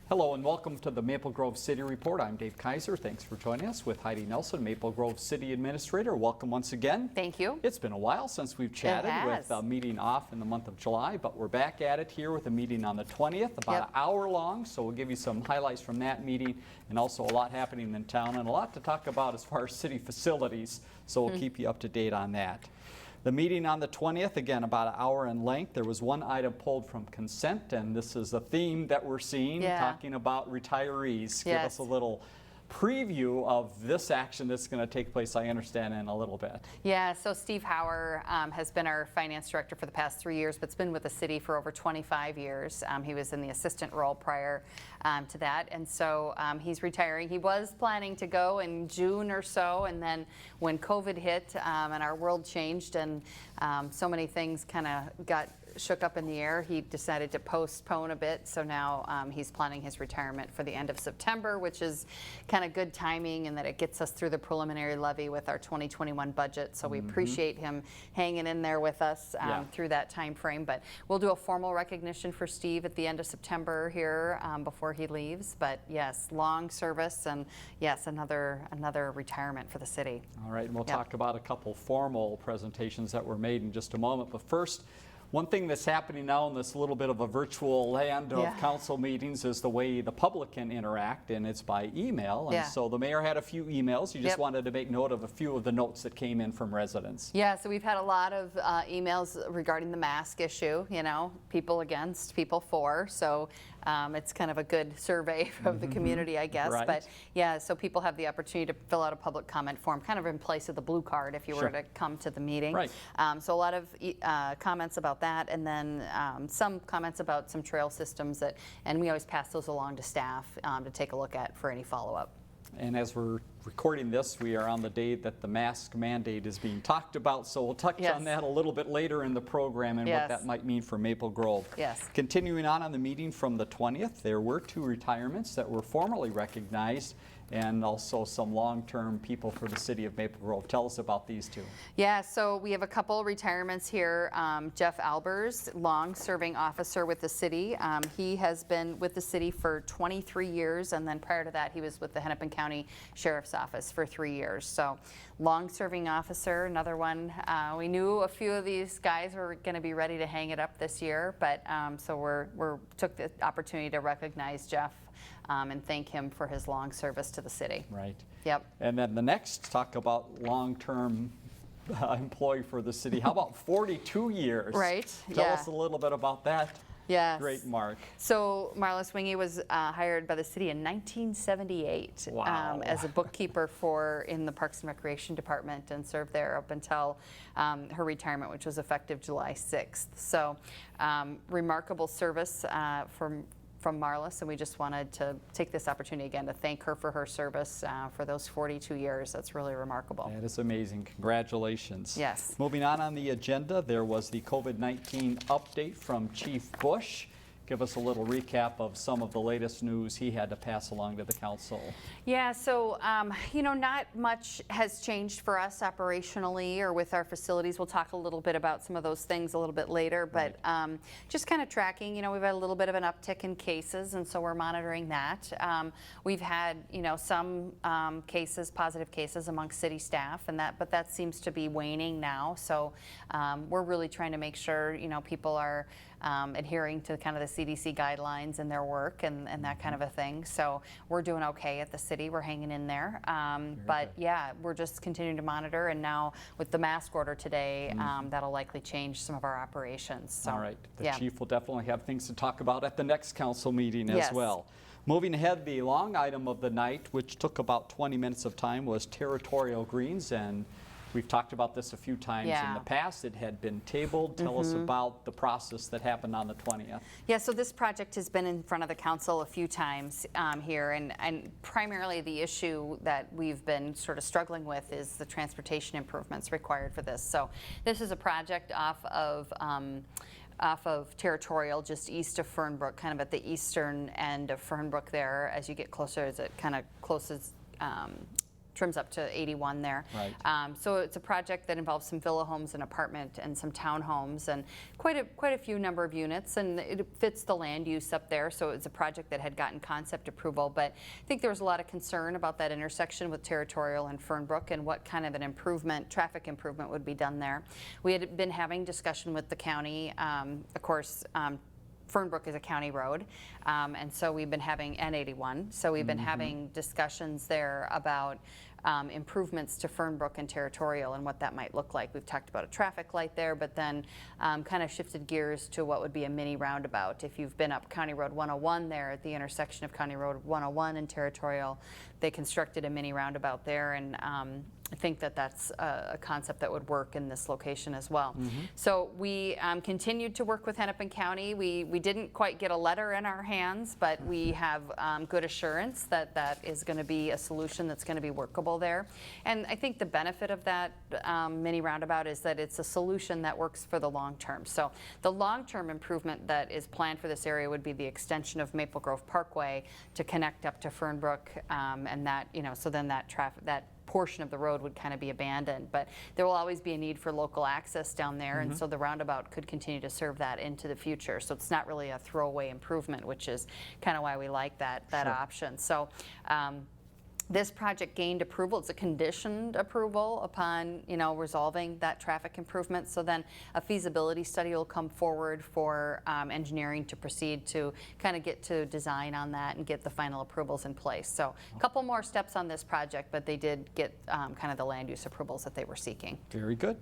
Hello and welcome to the Maple Grove City Report. I'm Dave Kaiser. Thanks for joining us with Heidi Nelson, Maple Grove City Administrator. Welcome once again. Thank you. It's been a while since we've chatted with a meeting off in the month of July, but we're back at it here with a meeting on the 20th, about an hour long. So we'll give you some highlights from that meeting and also a lot happening in town and a lot to talk about as far as city facilities. So we'll keep you up to date on that. The meeting on the 20th, again, about an hour in length. There was one item pulled from consent, and this is a theme that we're seeing, talking about retirees. Give us a little preview of this action that's going to take place, I understand, in a little bit. Yeah, so Steve Hauer has been our finance director for the past 3 years, but has been with the city for over 25 years. He was in the assistant role prior to that, and so he's retiring. He was planning to go in June or so, and then when COVID hit and our world changed and so many things kind of got shook up in the air, he decided to postpone a bit. So now he's planning his retirement for the end of September, which is kind of good timing in that it gets us through the preliminary levy with our 2021 budget. So we appreciate him hanging in there with us through that time frame. But we'll do a formal recognition for Steve at the end of September here before he leaves. But yes, long service and yes, another retirement for the city. All right, and we'll talk about a couple formal presentations that were made in just a moment. But first, one thing that's happening now in this little bit of a virtual land of council meetings is the way the public can interact, and it's by email. And so the mayor had a few emails. You just wanted to make note of a few of the notes that came in from residents. Yeah, so we've had a lot of emails regarding the mask issue, you know, people against, people for. So it's kind of a good survey of the community, I guess. But yeah, so people have the opportunity to fill out a public comment form, kind of in place of the blue card if you were to come to the meeting. So a lot of comments about that, and then some comments about some trail systems that, and we always pass those along to staff to take a look at for any follow-up. And as we're recording this, we are on the day that the mask mandate is being talked about, so we'll touch on that a little bit later in the program and what that might mean for Maple Grove. Continuing on the meeting from the 20th, there were 2 retirements that were formally recognized, and also some long-term people for the city of Maple Grove. Tell us about these 2. Yeah, so we have a couple retirements here. Jeff Albers, long-serving officer with the city. He has been with the city for 23 years, and then prior to that, he was with the Hennepin County Sheriff's Office for 3 years. So long-serving officer, another one. We knew a few of these guys were going to be ready to hang it up this year, but so we took the opportunity to recognize Jeff and thank him for his long service to the city. And then the next, talk about long-term employee for the city. How about 42 years? Tell us a little bit about that. Great mark. So Marla Swingy was hired by the city in 1978 as a bookkeeper in the Parks and Recreation Department, and served there up until her retirement, which was effective July 6th. So remarkable service from Marla, so we just wanted to take this opportunity again to thank her for her service for those 42 years. That's really remarkable. That is amazing. Congratulations. Yes. Moving on the agenda, there was the COVID-19 update from Chief Bush. Give us a little recap of some of the latest news he had to pass along to the council. Yeah, so, you know, not much has changed for us operationally or with our facilities. We'll talk a little bit about some of those things a little bit later, but just kind of tracking, you know, we've had a little bit of an uptick in cases, and so we're monitoring that. We've had, you know, some cases, positive cases amongst city staff, and but that seems to be waning now. So we're really trying to make sure, you know, people are adhering to kind of the CDC guidelines in their work and that kind of a thing. So we're doing okay at the city. We're hanging in there. But yeah, we're just continuing to monitor. And now with the mask order today, that'll likely change some of our operations. So, all right. The chief will definitely have things to talk about at the next council meeting as well. Moving ahead, the long item of the night, which took about 20 minutes of time, was Territorial Greens. And we've talked about this a few times in the past. It had been tabled. Tell us about the process that happened on the 20th. Yeah, so this project has been in front of the council a few times here, and primarily the issue that we've been sort of struggling with is the transportation improvements required for this. So this is a project off of Territorial, just east of Fernbrook, kind of at the eastern end of Fernbrook there. As you get closer, as it kind of closes trims up to 81 there. Right. So it's a project that involves some villa homes, an apartment, and some townhomes, and quite a few number of units, and it fits the land use up there. So it's a project that had gotten concept approval, but I think there was a lot of concern about that intersection with Territorial and Fernbrook and what kind of an improvement, traffic improvement would be done there. We had been having discussion with the county. Of course, Fernbrook is a county road, and so we've been having N81. So we've been having discussions there about improvements to Fernbrook and Territorial and what that might look like. We've talked about a traffic light there, but then kind of shifted gears to what would be a mini roundabout. If you've been up County Road 101 there at the intersection of County Road 101 and Territorial, they constructed a mini roundabout there, and I think that that's a concept that would work in this location as well. So we continued to work with Hennepin County. We didn't quite get a letter in our hands, but we have good assurance that that is going to be a solution that's going to be workable there. And I think the benefit of that mini roundabout is that it's a solution that works for the long term. So the long-term improvement that is planned for this area would be the extension of Maple Grove Parkway to connect up to Fernbrook, and that, so then that portion of the road would kind of be abandoned, but there will always be a need for local access down there, and so the roundabout could continue to serve that into the future. So it's not really a throwaway improvement, which is kind of why we like that option. So this project gained approval. It's a conditioned approval upon, resolving that traffic improvement. So then a feasibility study will come forward for engineering to proceed to kind of get to design on that and get the final approvals in place. So a couple more steps on this project, but they did get kind of the land use approvals that they were seeking. Very good.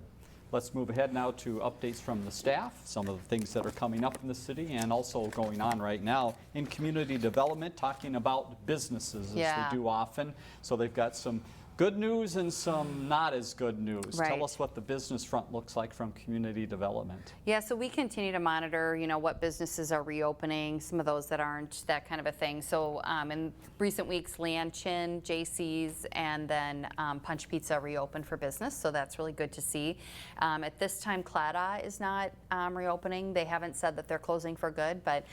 Let's move ahead now to updates from the staff, some of the things that are coming up in the city and also going on right now in community development, talking about businesses as they do often. So they've got some good news and some not as good news. Right. Tell us what the business front looks like from community development. Yeah, so we continue to monitor, what businesses are reopening, some of those that aren't, that kind of a thing. So in recent weeks, Leanne Chin, JC's, and then Punch Pizza reopened for business, so that's really good to see. At this time, Clada is not reopening. They haven't said that they're closing for good, but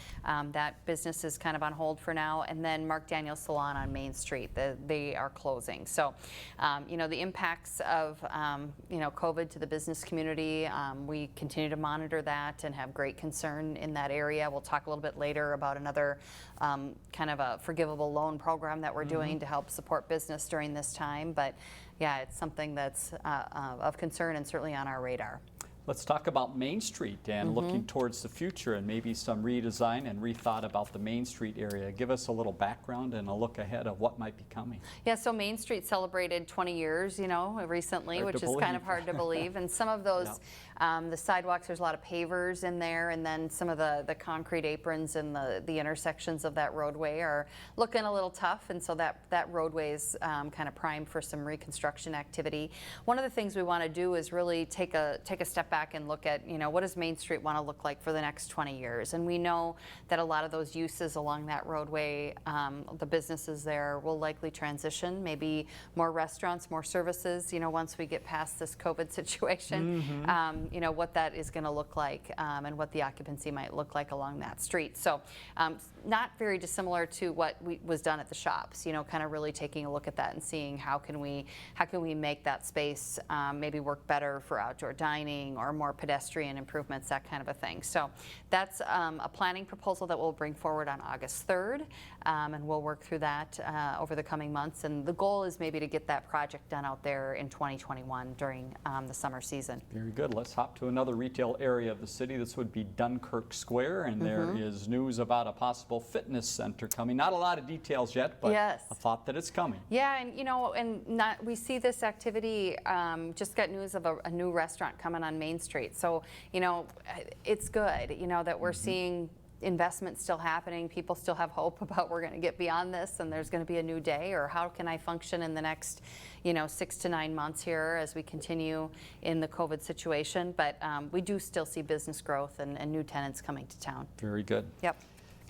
that business is kind of on hold for now. And then Mark Daniels Salon on Main Street, they are closing. So the impacts of COVID to the business community, we continue to monitor that and have great concern in that area. We'll talk a little bit later about another kind of a forgivable loan program that we're doing to help support business during this time. But yeah, it's something that's of concern and certainly on our radar. Let's talk about Main Street and looking towards the future and maybe some redesign and rethought about the Main Street area. Give us a little background and a look ahead of what might be coming. Yeah, so Main Street celebrated 20 years, recently, which is kind of hard to believe. And some of those, the sidewalks, there's a lot of pavers in there, and then some of the concrete aprons in the intersections of that roadway are looking a little tough, and so that roadway is kind of primed for some reconstruction activity. One of the things we want to do is really take a step back and look at, what does Main Street want to look like for the next 20 years? And we know that a lot of those uses along that roadway, the businesses there will likely transition, maybe more restaurants, more services, once we get past this COVID situation, what that is going to look like and what the occupancy might look like along that street. So not very dissimilar to what was done at the shops, kind of really taking a look at that and seeing how can we make that space maybe work better for outdoor dining or more pedestrian improvements, that kind of a thing. So that's a planning proposal that we'll bring forward on August 3rd, and we'll work through that over the coming months. And the goal is maybe to get that project done out there in 2021 during the summer season. Very good. Let's hop to another retail area of the city. This would be Dunkirk Square, and there is news about a possible fitness center coming. Not a lot of details yet, but a thought that it's coming. Yeah, and we see this activity. Just got news of a new restaurant coming on Main Street. So, it's good, that we're seeing investment still happening. People still have hope about we're going to get beyond this and there's going to be a new day, or how can I function in the next 6 to 9 months here as we continue in the COVID situation. But we do still see business growth and new tenants coming to town. Very good. Yep.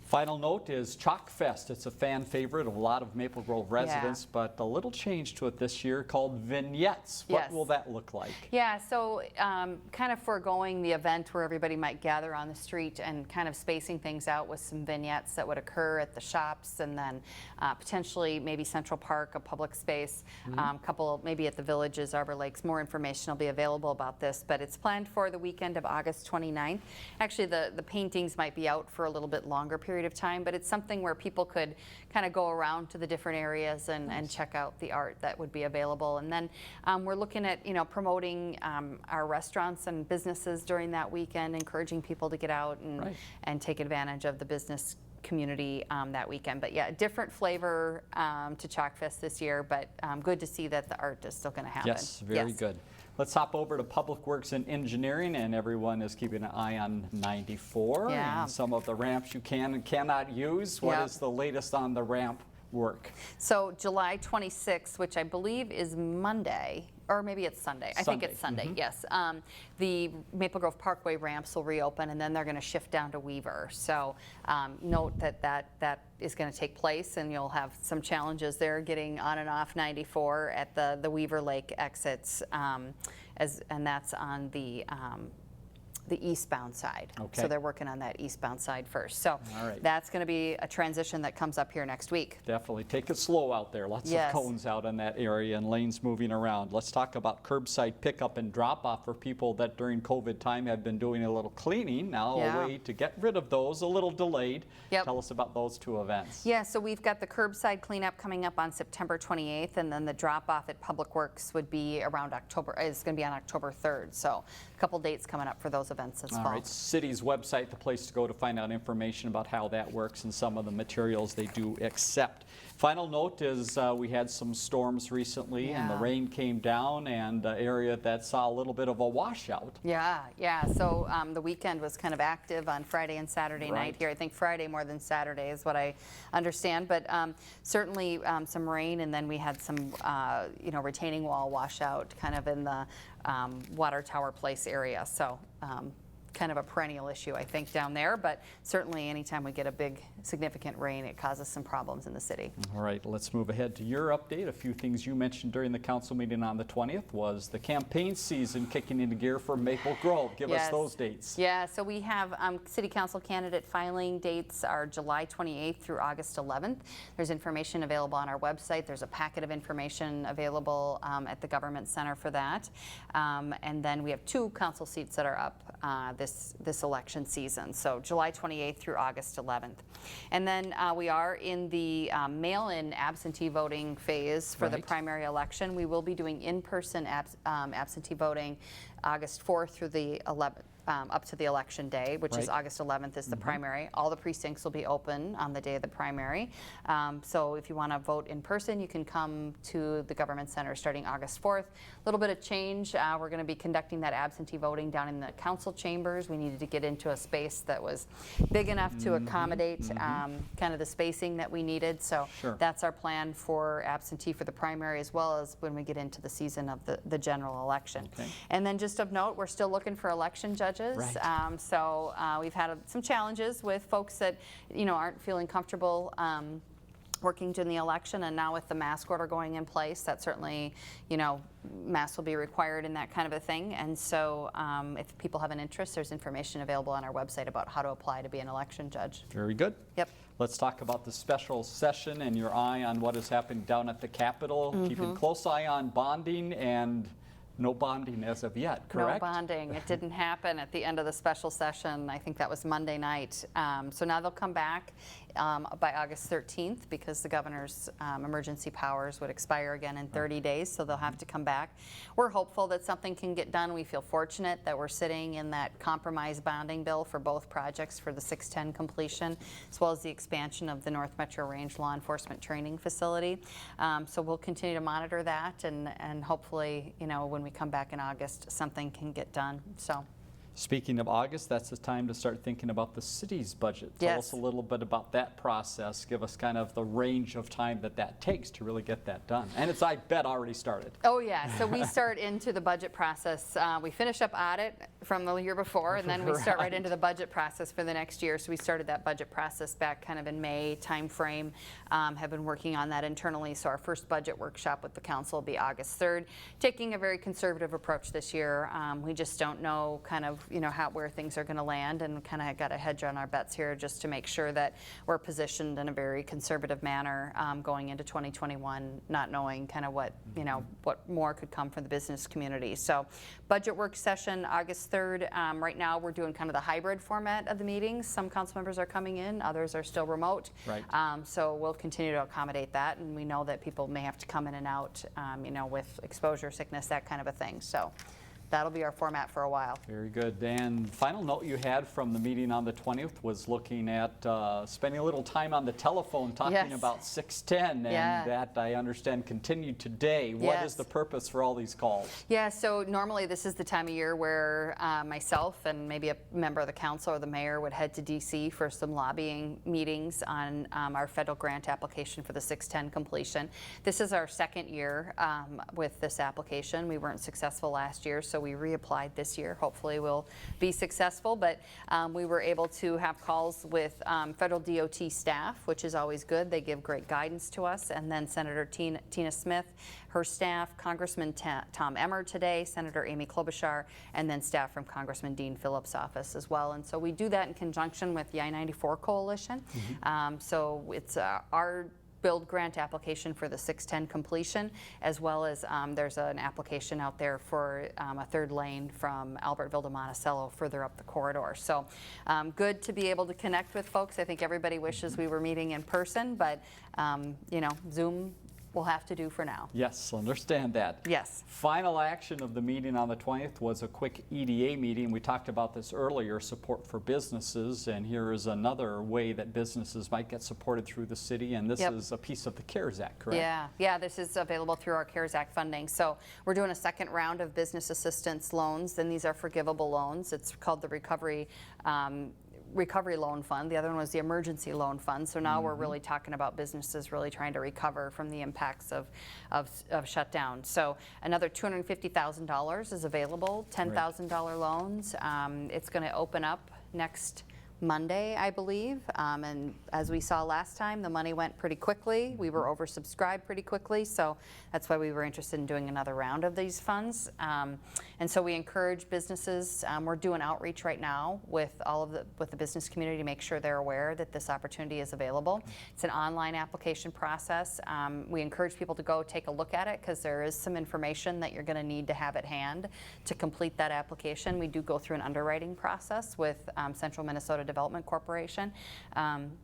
Final note is Chalkfest. It's a fan favorite of a lot of Maple Grove residents, but a little change to it this year called vignettes. What will that look like? Yeah, so kind of foregoing the event where everybody might gather on the street and kind of spacing things out with some vignettes that would occur at the shops, and then potentially maybe Central Park, a public space, couple maybe at the Villages, Arbor Lakes. More information will be available about this, but it's planned for the weekend of August 29th. Actually, the paintings might be out for a little bit longer period of time, but it's something where people could kind of go around to the different areas and check out the art that would be available. And then we're looking at, promoting our restaurants and businesses during that weekend, encouraging people to get out and take advantage of the business community that weekend. But yeah, different flavor to Chalkfest this year, but good to see that the art is still going to happen. Yes, very good. Let's hop over to Public Works and Engineering, and everyone is keeping an eye on 94 and some of the ramps you can and cannot use. What is the latest on the ramp work? So July 26th, which I believe is Monday, or maybe it's Sunday. I think it's Sunday, yes. The Maple Grove Parkway ramps will reopen, and then they're going to shift down to Weaver. So note that is going to take place, and you'll have some challenges there getting on and off 94 at the Weaver Lake exits, and that's on the eastbound side. So they're working on that eastbound side first. So that's going to be a transition that comes up here next week. Definitely. Take it slow out there. Lots of cones out in that area and lanes moving around. Let's talk about curbside pickup and drop-off for people that during COVID time have been doing a little cleaning. Now a way to get rid of those, a little delayed. Tell us about those two events. Yeah, so we've got the curbside cleanup coming up on September 28th, and then the drop-off at Public Works would be around October. It's going to be on October 3rd. So a couple dates coming up for those events as well. All right, city's website, the place to go to find out information about how that works and some of the materials they do accept. Final note is we had some storms recently, and the rain came down, and an area that saw a little bit of a washout. Yeah. So the weekend was kind of active on Friday and Saturday night here. I think Friday more than Saturday is what I understand, but certainly some rain, and then we had some retaining wall washout kind of in the Water Tower Place area. So kind of a perennial issue, I think, down there, but certainly anytime we get a big significant rain, it causes some problems in the city. All right, let's move ahead to your update. A few things you mentioned during the council meeting on the 20th was the campaign season kicking into gear for Maple Grove. Give us those dates. Yeah, so we have city council candidate filing dates are July 28th through August 11th. There's information available on our website. There's a packet of information available at the government center for that. And then we have 2 council seats that are up this election season, so July 28th through August 11th. And then we are in the mail-in absentee voting phase for the primary election. We will be doing in-person absentee voting August 4th through the 11th. Up to the election day, which is August 11th is the primary. All the precincts will be open on the day of the primary. So if you want to vote in person, you can come to the government center starting August 4th. A little bit of change. We're going to be conducting that absentee voting down in the council chambers. We needed to get into a space that was big enough to accommodate kind of the spacing that we needed. So that's our plan for absentee for the primary, as well as when we get into the season of the general election. And then just of note, we're still looking for election judges. So we've had some challenges with folks that aren't feeling comfortable working during the election, and now with the mask order going in place, that certainly masks will be required in that kind of a thing. And so if people have an interest, there's information available on our website about how to apply to be an election judge. Very good. Yep. Let's talk about the special session and your eye on what is happening down at the Capitol. Keeping a close eye on bonding, and no bonding as of yet, correct? No bonding. It didn't happen at the end of the special session. I think that was Monday night. So now they'll come back by August 13th because the governor's emergency powers would expire again in 30 days, so they'll have to come back. We're hopeful that something can get done. We feel fortunate that we're sitting in that compromise bonding bill for both projects for the 610 completion, as well as the expansion of the North Metro Range Law Enforcement Training Facility. So we'll continue to monitor that, and hopefully, when we come back in August, something can get done. So. Speaking of August, that's the time to start thinking about the city's budget. Tell us a little bit about that process. Give us kind of the range of time that takes to really get that done. And it's, I bet, already started. Oh yeah, so we start into the budget process. We finish up audit from the year before, and then we start right into the budget process for the next year. So we started that budget process back kind of in May timeframe. Have been working on that internally. So our first budget workshop with the council will be August 3rd, taking a very conservative approach this year. We just don't know kind of where things are going to land, and kind of got a hedge on our bets here just to make sure that we're positioned in a very conservative manner going into 2021, not knowing kind of what what more could come from the business community. So budget work session August 3rd. Right now we're doing kind of the hybrid format of the meetings. Some council members are coming in, others are still remote. Right. So we'll continue to accommodate that, and we know that people may have to come in and out with exposure, sickness, that kind of a thing. So that'll be our format for a while. Very good. And final note you had from the meeting on the 20th was looking at spending a little time on the telephone talking about 610, and that I understand continued today. What is the purpose for all these calls? Yeah, so normally this is the time of year where myself and maybe a member of the council or the mayor would head to DC for some lobbying meetings on our federal grant application for the 610 completion. This is our second year with this application. We weren't successful last year, so we reapplied this year. Hopefully we'll be successful, but we were able to have calls with federal DOT staff, which is always good. They give great guidance to us, and then Senator Tina Smith, her staff, Congressman Tom Emmer today, Senator Amy Klobuchar, and then staff from Congressman Dean Phillips' office as well. And so we do that in conjunction with the I-94 Coalition. So it's our build grant application for the 610 completion, as well as there's an application out there for a third lane from Albertville to Monticello further up the corridor. So good to be able to connect with folks. I think everybody wishes we were meeting in person, but Zoom we'll have to do for now. Yes, understand that. Yes. Final action of the meeting on the 20th was a quick EDA meeting. We talked about this earlier, support for businesses, and here is another way that businesses might get supported through the city, and this is a piece of the CARES Act, correct? Yeah, this is available through our CARES Act funding. So we're doing a second round of business assistance loans, and these are forgivable loans. It's called the Recovery Loan Fund. The other one was the Emergency Loan Fund. So now we're really talking about businesses really trying to recover from the impacts of shutdown. So another $250,000 is available, $10,000 loans. It's going to open up next Monday, I believe, and as we saw last time, the money went pretty quickly. We were oversubscribed pretty quickly, so that's why we were interested in doing another round of these funds. And so we encourage businesses. We're doing outreach right now with the business community to make sure they're aware that this opportunity is available. It's an online application process. We encourage people to go take a look at it, because there is some information that you're going to need to have at hand to complete that application. We do go through an underwriting process with Central Minnesota Development Corporation,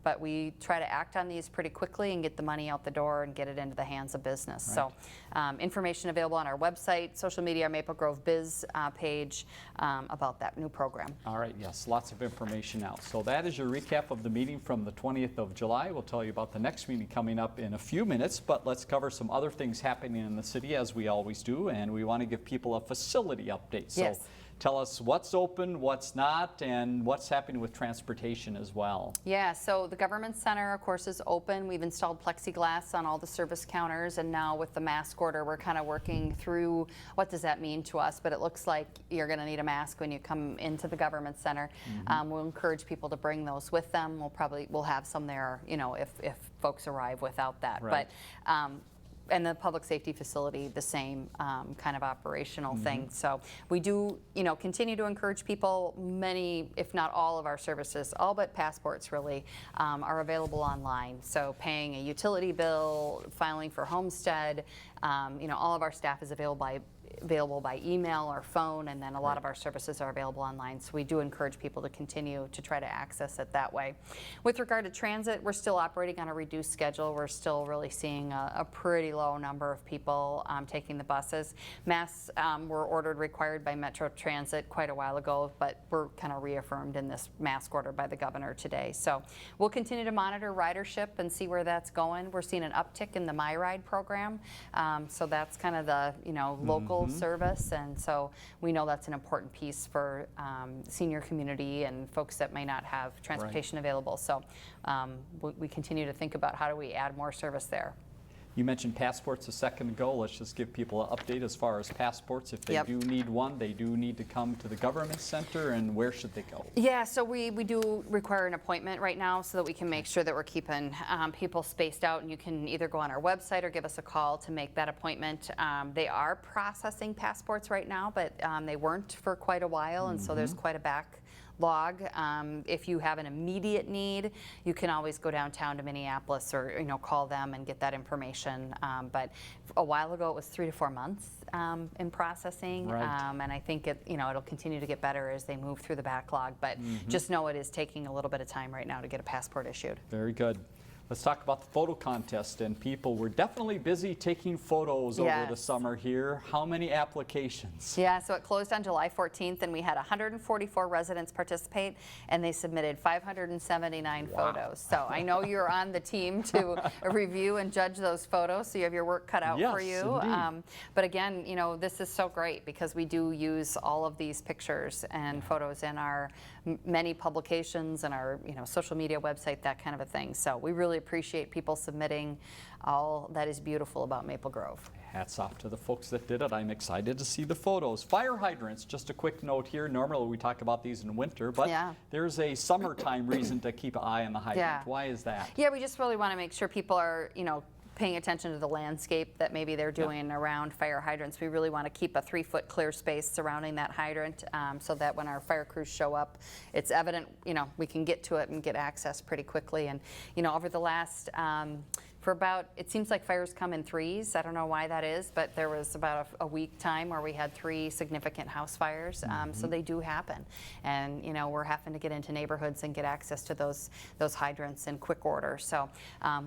but we try to act on these pretty quickly and get the money out the door and get it into the hands of business. So information available on our website, social media, our Maple Grove Biz page about that new program. All right, yes, lots of information out. So that is your recap of the meeting from the 20th of July. We'll tell you about the next meeting coming up in a few minutes, but let's cover some other things happening in the city, as we always do, and we want to give people a facility update. So tell us what's open, what's not, and what's happening with transportation as well. Yeah, so the Government Center, of course, is open. We've installed plexiglass on all the service counters, and now with the mask order, we're kind of working through what does that mean to us, but it looks like you're going to need a mask when you come into the Government Center. We'll encourage people to bring those with them. We'll have some there, if folks arrive without that. But and the public safety facility, the same kind of operational thing. So we do, continue to encourage people. Many, if not all of our services, all but passports really, are available online. So paying a utility bill, filing for homestead, all of our staff is available by email or phone, and then a lot of our services are available online. So we do encourage people to continue to try to access it that way. With regard to transit, we're still operating on a reduced schedule. We're still really seeing a pretty low number of people taking the buses. Masks were required by Metro Transit quite a while ago, but we're kind of reaffirmed in this mask order by the governor today. So we'll continue to monitor ridership and see where that's going. We're seeing an uptick in the My Ride program. So that's kind of the local full service, and so we know that's an important piece for senior community and folks that may not have transportation available. So we continue to think about how do we add more service there. You mentioned passports a second ago. Let's just give people an update as far as passports. If they do need one, they do need to come to the government center, and where should they go? Yeah, so we do require an appointment right now so that we can make sure that we're keeping people spaced out, and you can either go on our website or give us a call to make that appointment. They are processing passports right now, but they weren't for quite a while, and so there's quite a backlog. If you have an immediate need, you can always go downtown to Minneapolis or call them and get that information. But a while ago it was 3 to 4 months in processing, and I think it'll continue to get better as they move through the backlog. But just know it is taking a little bit of time right now to get a passport issued. Very good. Let's talk about the photo contest, and people were definitely busy taking photos over the summer here. How many applications? Yeah, so it closed on July 14th, and we had 144 residents participate, and they submitted 579 photos. So I know you're on the team to review and judge those photos, so you have your work cut out for you. But again, this is so great because we do use all of these pictures and photos in our many publications and our social media website, that kind of a thing. So we really appreciate people submitting all that is beautiful about Maple Grove. Hats off to the folks that did it. I'm excited to see the photos. Fire hydrants, just a quick note here. Normally we talk about these in winter, but there's a summertime reason to keep an eye on the hydrant. Why is that? Yeah, we just really want to make sure people are, paying attention to the landscape that maybe they're doing around fire hydrants. We really want to keep a 3-foot clear space surrounding that hydrant so that when our fire crews show up, it's evident, we can get to it and get access pretty quickly. And, over the last, for about, it seems like fires come in threes. I don't know why that is, but there was about a week time where we had 3 significant house fires. So they do happen. And, we're having to get into neighborhoods and get access to those hydrants in quick order. So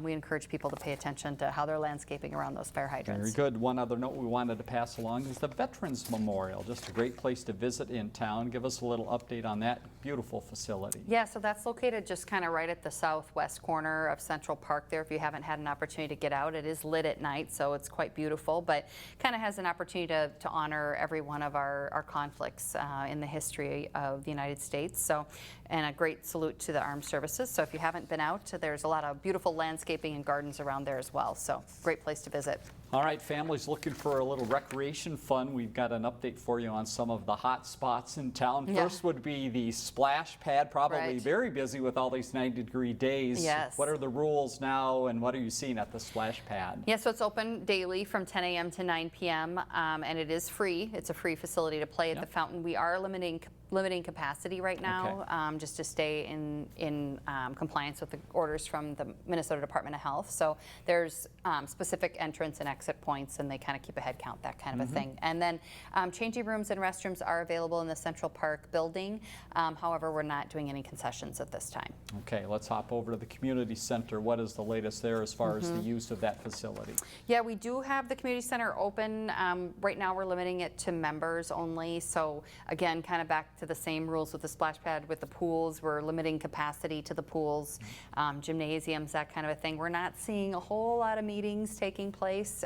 we encourage people to pay attention to how they're landscaping around those fire hydrants. Very good. One other note we wanted to pass along is the Veterans Memorial. Just a great place to visit in town. Give us a little update on that beautiful facility. Yeah, so that's located just kind of right at the southwest corner of Central Park there. If you haven't had an opportunity to get out, it is lit at night, so it's quite beautiful, but kind of has an opportunity to honor every one of our conflicts in the history of the United States. So, and a great salute to the armed services. So if you haven't been out, there's a lot of beautiful landscaping and gardens around there as well. So great place to visit. All right, families looking for a little recreation fun, we've got an update for you on some of the hot spots in town. First would be the splash pad, probably very busy with all these 90-degree days. What are the rules now, and what are you seeing at the splash pad? Yeah, so it's open daily from 10 a.m. to 9 p.m. And it is free. It's a free facility to play at the fountain. We are limiting capacity right now just to stay in compliance with the orders from the Minnesota Department of Health. So there's specific entrance and exit points, and they kind of keep a head count, that kind of a thing. And then changing rooms and restrooms are available in the Central Park building. However, we're not doing any concessions at this time. Okay, let's hop over to the community center. What is the latest there as far as the use of that facility? Yeah, we do have the community center open. Right now we're limiting it to members only. So again, kind of back to the same rules with the splash pad with the pools. We're limiting capacity to the pools, gymnasiums, that kind of a thing. We're not seeing a whole lot of meetings taking place.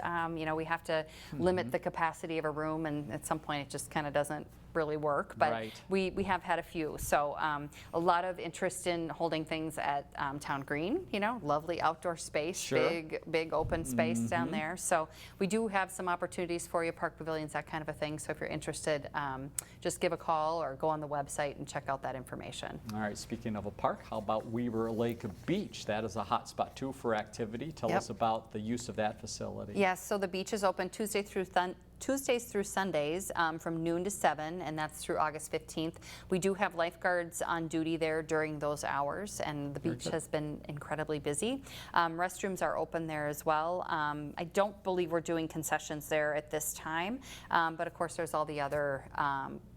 We have to limit the capacity of a room, and at some point it just kind of doesn't really work, but we have had a few. So a lot of interest in holding things at Town Green, lovely outdoor space, big open space down there. So we do have some opportunities for you, park pavilions, that kind of a thing. So if you're interested, just give a call or go on the website and check out that information. All right, speaking of a park, how about Weaver Lake Beach? That is a hot spot too for activity. Tell us about the use of that facility. Yes, so the beach is open Tuesdays through Sundays from noon to 7, and that's through August 15th. We do have lifeguards on duty there during those hours, and the beach has been incredibly busy. Restrooms are open there as well. I don't believe we're doing concessions there at this time, but of course there's all the other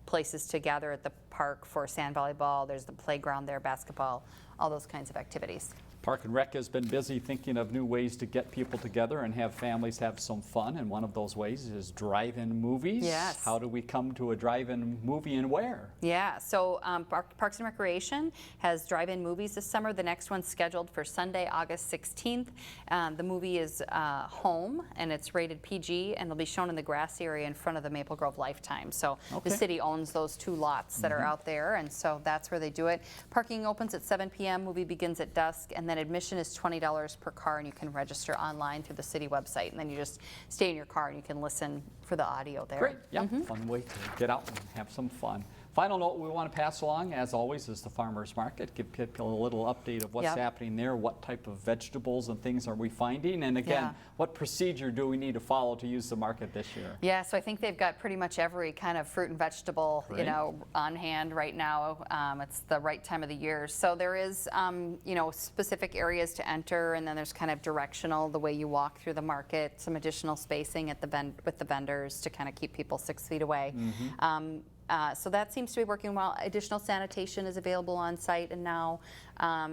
places to gather at the park for sand volleyball. There's the playground there, basketball, all those kinds of activities. Park and Rec has been busy thinking of new ways to get people together and have families have some fun, and one of those ways is drive-in movies. Yes. How do we come to a drive-in movie and where? Yeah, so Parks and Recreation has drive-in movies this summer. The next one's scheduled for Sunday, August 16th. The movie is Home, and it's rated PG, and it'll be shown in the grassy area in front of the Maple Grove Lifetime. So the city owns those 2 lots that are out there, and so that's where they do it. Parking opens at 7 p.m., movie begins at dusk, and then admission is $20 per car, and you can register online through the city website, and then you just stay in your car and you can listen for the audio there. Great, yeah, fun way to get out and have some fun. Final note we want to pass along, as always, is the farmers market. Give people a little update of what's happening there, what type of vegetables and things are we finding, and again, what procedure do we need to follow to use the market this year? Yeah, so I think they've got pretty much every kind of fruit and vegetable, you know, on hand right now. It's the right time of the year. So there is, you know, specific areas to enter, and then there's kind of directional, the way you walk through the market, some additional spacing at with the vendors to kind of keep people 6 feet away. So that seems to be working well. Additional sanitation is available on site, and now,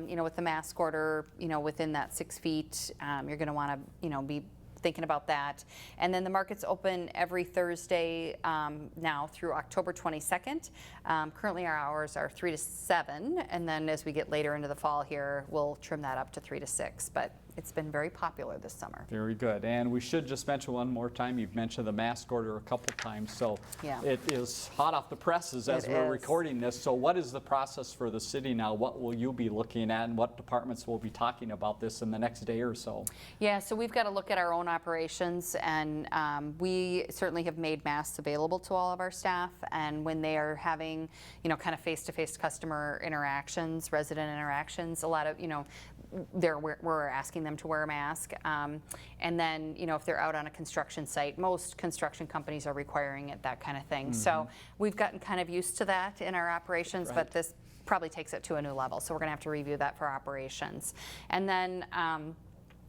you know, with the mask order, you know, within that 6 feet, you're going to want to, you know, be thinking about that. And then the market's open every Thursday now through October 22nd. Currently our hours are 3 to 7, and then as we get later into the fall here, we'll trim that up to 3 to 6. But it's been very popular this summer. Very good. And we should just mention one more time, you've mentioned the mask order a couple times, so it is hot off the presses as we're recording this. So what is the process for the city now? What will you be looking at, and what departments will be talking about this in the next day or so? Yeah, so we've got to look at our own operations, and we certainly have made masks available to all of our staff, and when they are having, you know, kind of face-to-face customer interactions, resident interactions, a lot of, you know, we're asking them to wear a mask. And then, you know, if they're out on a construction site, most construction companies are requiring it, that kind of thing. So we've gotten kind of used to that in our operations, but this probably takes it to a new level. So we're going to have to review that for operations. And then,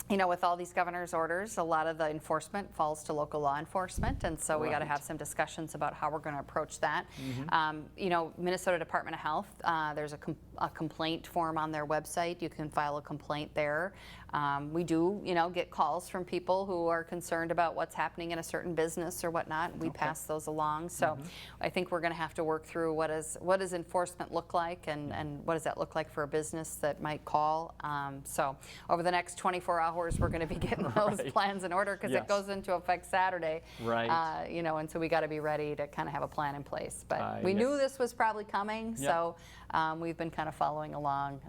you know, with all these governor's orders, a lot of the enforcement falls to local law enforcement, and so we got to have some discussions about how we're going to approach that. You know, Minnesota Department of Health, there's a complaint form on their website. You can file a complaint there. We do, you know, get calls from people who are concerned about what's happening in a certain business or whatnot. We pass those along. So I think we're going to have to work through what does enforcement look like, and what does that look like for a business that might call. So over the next 24 hours, we're going to be getting those plans in order, because it goes into effect Saturday. You know, and so we got to be ready to kind of have a plan in place. But we knew this was probably coming, so we've been kind of following along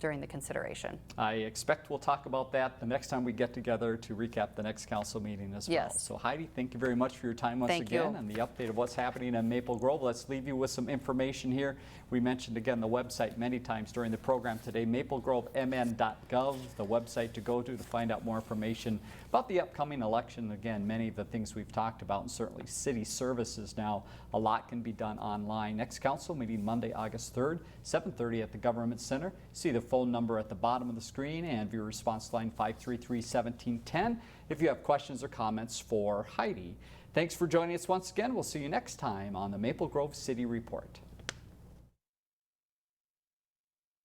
during the consideration. I expect we'll talk about that the next time we get together to recap the next council meeting as well. So Heidi, thank you very much for your time once again and the update of what's happening in Maple Grove. Let's leave you with some information here. We mentioned again the website many times during the program today, maplegrovemn.gov, the website to go to find out more information about the upcoming election. Again, many of the things we've talked about, and certainly city services now, a lot can be done online. Next council meeting Monday, August 3rd, 7:30 at the Government Center. See the phone number at the bottom of the screen and viewer response line 533-1710 if you have questions or comments for Heidi. Thanks for joining us once again. We'll see you next time on the Maple Grove City Report.